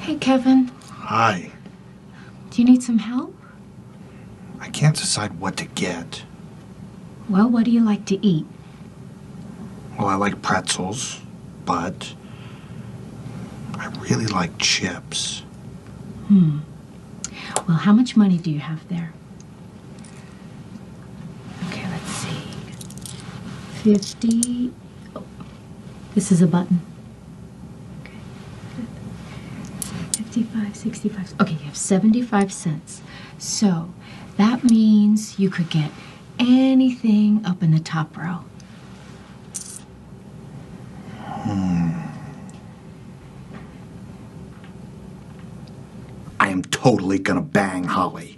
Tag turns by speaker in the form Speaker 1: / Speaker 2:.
Speaker 1: Hey, Kevin.
Speaker 2: Hi.
Speaker 1: Do you need some help?
Speaker 2: I can't decide what to get.
Speaker 1: Well, what do you like to eat?
Speaker 2: Well, I like pretzels, but I really like chips.
Speaker 1: Well, how much money do you have there? Okay, let's see. 50. Oh, this is a button. Okay, good. 55, 65. Okay, you have 75 cents. So that means you could get anything up in the top row.
Speaker 2: I am totally gonna bang Holly.